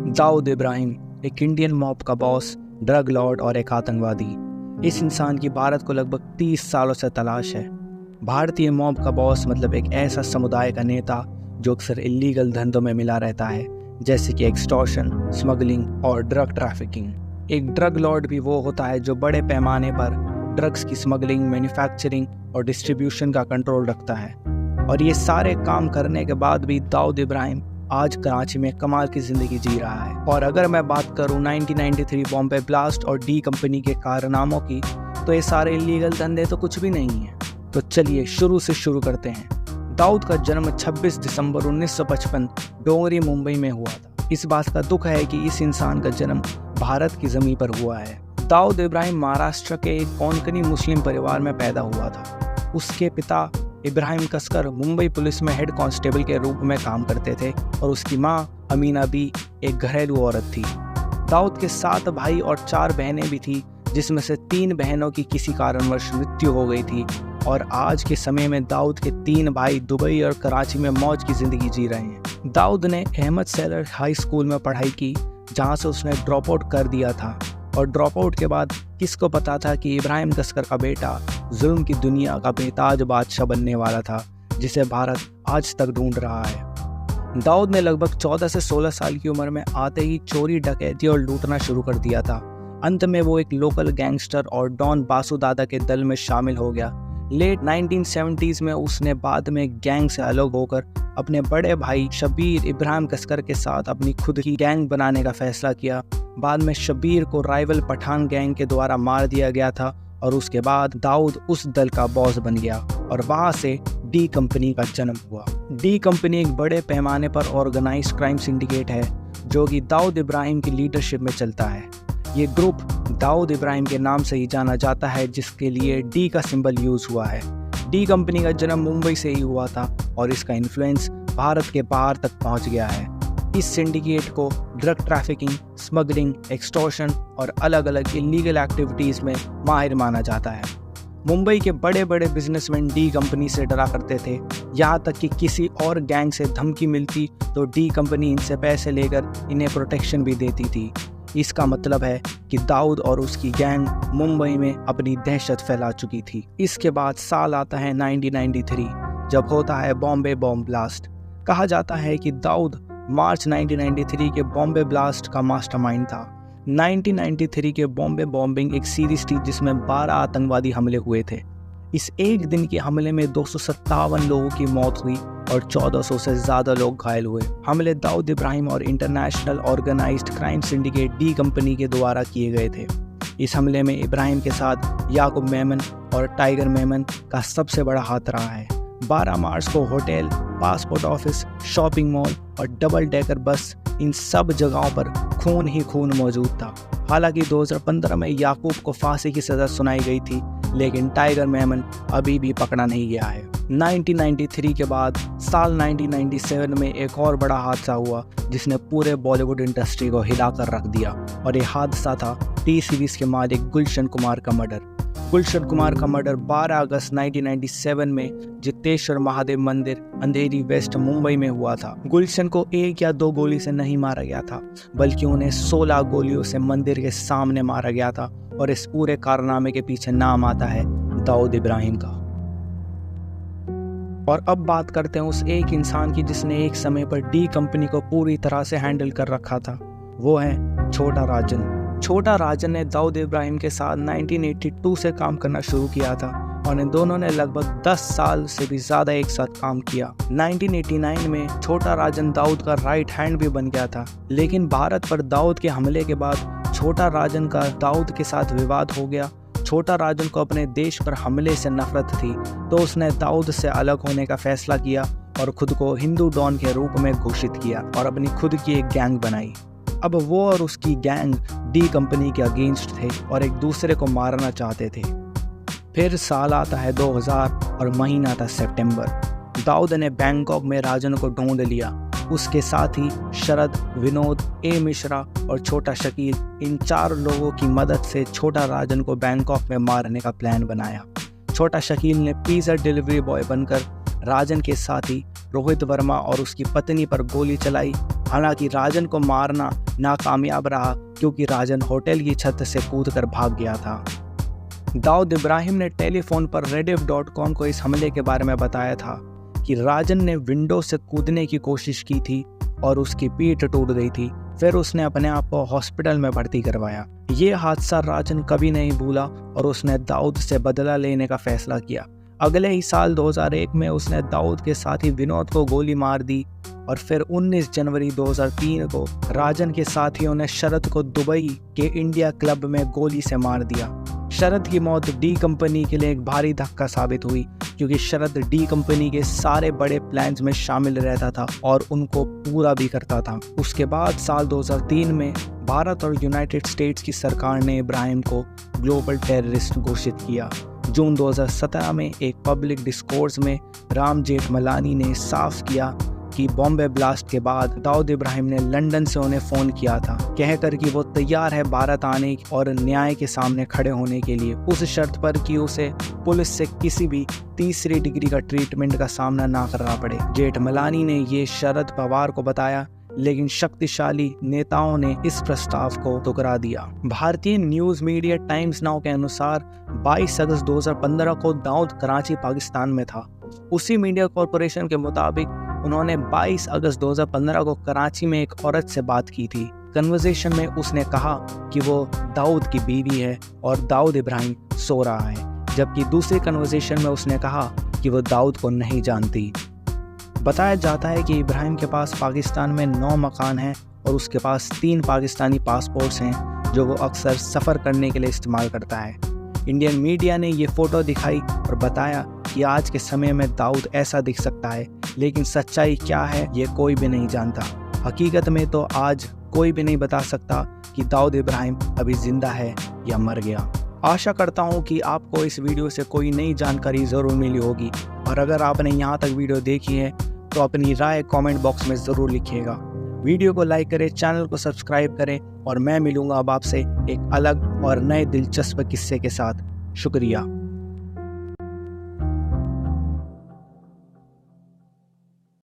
दाऊद इब्राहिम एक Indian mob का boss, drug Lord और एक आतंकवादी। इस इंसान की भारत को लगभग 30 सालों से तलाश है। भारतीय मॉब का बॉस मतलब एक ऐसा समुदाय का नेता जो अक्सर इलीगल धंधों में मिला रहता है, जैसे कि एक्सटॉर्शन, स्मगलिंग और ड्रग ट्रैफिकिंग। एक ड्रग लॉर्ड भी वो होता है जो बड़े पैमाने पर ड्रग्स की स्मगलिंग, मैन्युफैक्चरिंग और डिस्ट्रीब्यूशन का कंट्रोल रखता है। और ये सारे काम करने के बाद भी दाऊद इब्राहिम आज कराची में कमाल की जिंदगी जी रहा है। और अगर मैं बात करूं 1993 बॉम्बे ब्लास्ट और डी कंपनी के कारनामों की, तो ये सारे इलीगल धंधे तो कुछ भी नहीं है। तो चलिए शुरू से शुरू करते हैं। दाऊद का जन्म 26 दिसंबर 1955 डोंगरी, मुंबई में हुआ था। इस बात का दुख है कि इस इंसान का जन्म भारत की जमीन पर हुआ है। दाऊद इब्राहिम महाराष्ट्र के एक कोंकणी मुस्लिम परिवार में पैदा हुआ था। उसके पिता इब्राहिम कसकर मुंबई पुलिस में हेड कांस्टेबल के रूप में काम करते थे और उसकी मां अमीना भी एक घरेलू औरत थी। दाऊद के 7 भाई और 4 बहनें भी थी, जिसमें से 3 बहनों की किसी कारणवश मृत्यु हो गई थी। और आज के समय में दाऊद के 3 भाई दुबई और कराची में मौज की जिंदगी जी रहे हैं। दाऊद ने अहमद सैलर हाई स्कूल में पढ़ाई की, जहां से उसने ड्रॉप आउट कर दिया था। और ड्रॉप आउट के बाद किसको पता था कि इब्राहिम कसकर का बेटा जुल्म की दुनिया का बेताज बादशाह बनने वाला था, जिसे भारत आज तक ढूंढ रहा है। दाऊद ने लगभग 14 से 16 साल की उम्र में आते ही चोरी, डकैती और लूटना शुरू कर दिया था। अंत में वो एक लोकल गैंगस्टर और डॉन बासु दादा के दल में शामिल हो गया। लेट 1970s में उसने बाद में गैंग से अलग होकर अपने बड़े भाई शब्बीर इब्राहिम कसकर के साथ अपनी खुद की गैंग बनाने का फैसला किया। बाद में शब्बीर को राइवल पठान गैंग के द्वारा मार दिया गया था और उसके बाद दाऊद उस दल का बॉस बन गया और वहां से डी कंपनी का जन्म हुआ। डी कंपनी एक बड़े पैमाने पर ऑर्गेनाइज्ड क्राइम सिंडिकेट है जो कि दाऊद इब्राहिम की लीडरशिप में चलता है। ये ग्रुप दाऊद इब्राहिम के नाम से ही जाना जाता है, जिसके लिए डी का सिंबल यूज हुआ है। डी कंपनी का जन्म मुंबई से ही हुआ था और इसका इन्फ्लुएंस भारत के बाहर तक पहुंच गया है। इस सिंडिकेट को ड्रग ट्रैफिकिंग, स्मगलिंग, एक्सटॉर्शन और अलग अलग इलीगल एक्टिविटीज़ में माहिर माना जाता है। मुंबई के बड़े बड़े बिजनेसमैन डी कंपनी से डरा करते थे, यहाँ तक कि किसी और गैंग से धमकी मिलती तो डी कंपनी इनसे पैसे लेकर इन्हें प्रोटेक्शन भी देती थी। इसका मतलब है कि दाऊद और उसकी गैंग मुंबई में अपनी दहशत फैला चुकी थी। इसके बाद साल आता है 1993, जब होता है बॉम्बे बॉम्ब ब्लास्ट। कहा जाता है कि दाऊद मार्च 1993 के बॉम्बे ब्लास्ट का मास्टरमाइंड था। 1993 के बॉम्बे बॉम्बिंग एक सीरीज थी जिसमें 12 आतंकवादी हमले हुए थे। इस एक दिन के हमले में 257 लोगों की मौत हुई और 1400 से ज़्यादा लोग घायल हुए। हमले दाऊद इब्राहिम और international organised crime syndicate D company के द्वारा किए गए थे। इस हमले में इब्राहिम के साथ याकूब मेमन और टाइगर मेमन का सबसे बड़ा हाथ रहा है। 12 मार्च को hotel, passport office, shopping mall और डबल डेकर बस, इन सब जगहों पर खून ही खून मौजूद था। हालांकि 2015 में याकूब को फांसी की सज़ा सुनाई गई थी, लेकिन टाइगर मेमन अभी भी पकड़ा नहीं गया है। 1993 के बाद साल 1997 में एक और बड़ा हादसा हुआ जिसने पूरे बॉलीवुड इंडस्ट्री को हिला कर रख दिया, और ये हादसा था टी सीरीज के मालिक गुलशन कुमार का मर्डर। गुलशन कुमार का मर्डर 12 अगस्त 1997 में जितेश्वर महादेव मंदिर, अंधेरी वेस्ट, मुंबई में हुआ था। गुलशन को 1 या 2 गोली से नहीं मारा गया था, बल्कि उन्हें 16 गोलियों से मंदिर के सामने मारा गया था। और इस पूरे कारनामे के पीछे नाम आता है दाऊद इब्राहिम का। और अब बात करते हैं उस एक इंसान की जिसने एक समय पर डी कंपनी को पूरी तरह से हैंडल कर रखा था। वो है छोटा राजन। छोटा राजन ने दाऊद इब्राहिम के साथ 1982 से काम करना शुरू किया था और इन दोनों ने लगभग 10 साल से भी ज़्यादा एक साथ काम किया। 1989 में छोटा राजन दाऊद का राइट हैंड भी बन गया था, लेकिन भारत पर दाऊद के हमले के बाद छोटा राजन का दाऊद के साथ विवाद हो गया। छोटा राजन को अपने देश पर हमले से नफरत थी, तो उसने दाऊद से अलग होने का फैसला किया और खुद को हिंदू डॉन के रूप में घोषित किया और अपनी खुद की एक गैंग बनाई। अब वो और उसकी गैंग डी कंपनी के अगेंस्ट थे और एक दूसरे को मारना चाहते थे। फिर साल आता है 2000 और महीना था सितंबर। दाऊद ने बैंकॉक में राजन को ढूंढ लिया। उसके साथ ही शरद, विनोद, ए मिश्रा और छोटा शकील, इन 4 लोगों की मदद से छोटा राजन को बैंकॉक में मारने का प्लान बनाया। छोटा शकील ने पिज़्ज़ा डिलीवरी बॉय बनकर राजन के साथी रोहित वर्मा और उसकी पत्नी पर गोली चलाई। हालांकि राजन को मारना नाकामयाब रहा क्योंकि राजन होटल की छत से कूदकर भाग गया था। दाऊद इब्राहिम ने टेलीफोन पर rediff.com को इस हमले के बारे में बताया था कि राजन ने विंडो से कूदने की कोशिश की थी और उसकी पीठ टूट गई थी। फिर उसने अपने आप को हॉस्पिटल में भर्ती करवाया। ये हादसा राजन कभी नहीं भूला और उसने दाऊद से बदला लेने का फैसला किया। अगले ही साल 2001 में उसने दाऊद के साथी विनोद को गोली मार दी और फिर 19 जनवरी 2003 को राजन के साथियों ने शरद को दुबई के इंडिया क्लब में गोली से मार दिया। शरद की मौत डी कंपनी के लिए एक भारी धक्का साबित हुई क्योंकि शरद डी कंपनी के सारे बड़े प्लान्स में शामिल रहता था और उनको पूरा भी करता था। उसके बाद साल 2003 में भारत और यूनाइटेड स्टेट्स की सरकार ने इब्राहिम को ग्लोबल टेररिस्ट घोषित किया। जून 2017 में एक पब्लिक डिस्कोर्स में राम जेठमलानी ने साफ किया कि बॉम्बे ब्लास्ट के बाद दाऊद इब्राहिम ने लंदन से उन्हें फ़ोन किया था कहकर कि वो तैयार है भारत आने और न्याय के सामने खड़े होने के लिए, उस शर्त पर कि उसे पुलिस से किसी भी तीसरी डिग्री का ट्रीटमेंट का सामना ना करना पड़े। जेठमलानी ने ये शरद पवार को बताया, लेकिन शक्तिशाली नेताओं ने इस प्रस्ताव को ठुकरा दिया। भारतीय न्यूज़ मीडिया टाइम्स नाउ के अनुसार 22 अगस्त 2015 को दाऊद कराची पाकिस्तान में था। उसी मीडिया कॉरपोरेशन के मुताबिक उन्होंने 22 अगस्त 2015 को कराची में एक औरत से बात की थी। कन्वर्सेशन में उसने कहा कि वो दाऊद की बीवी है और दाऊद इब्राहिम सो रहा है, जबकि दूसरी कन्वर्सेशन में उसने कहा कि वो दाऊद को नहीं जानती। बताया जाता है कि इब्राहिम के पास पाकिस्तान में 9 मकान हैं और उसके पास 3 पाकिस्तानी पासपोर्ट्स हैं जो वो अक्सर सफ़र करने के लिए इस्तेमाल करता है। इंडियन मीडिया ने ये फ़ोटो दिखाई और बताया कि आज के समय में दाऊद ऐसा दिख सकता है, लेकिन सच्चाई क्या है ये कोई भी नहीं जानता। हकीकत में तो आज कोई भी नहीं बता सकता कि दाऊद इब्राहिम अभी ज़िंदा है या मर गया। आशा करता हूँ कि आपको इस वीडियो से कोई नई जानकारी ज़रूर मिली होगी और अगर आपने यहाँ तक वीडियो देखी है तो अपनी राय कमेंट बॉक्स में ज़रूर लिखिएगा। वीडियो को लाइक करें, चैनल को सब्सक्राइब करें और मैं मिलूँगा अब आपसे एक अलग और नए दिलचस्प किस्से के साथ। शुक्रिया।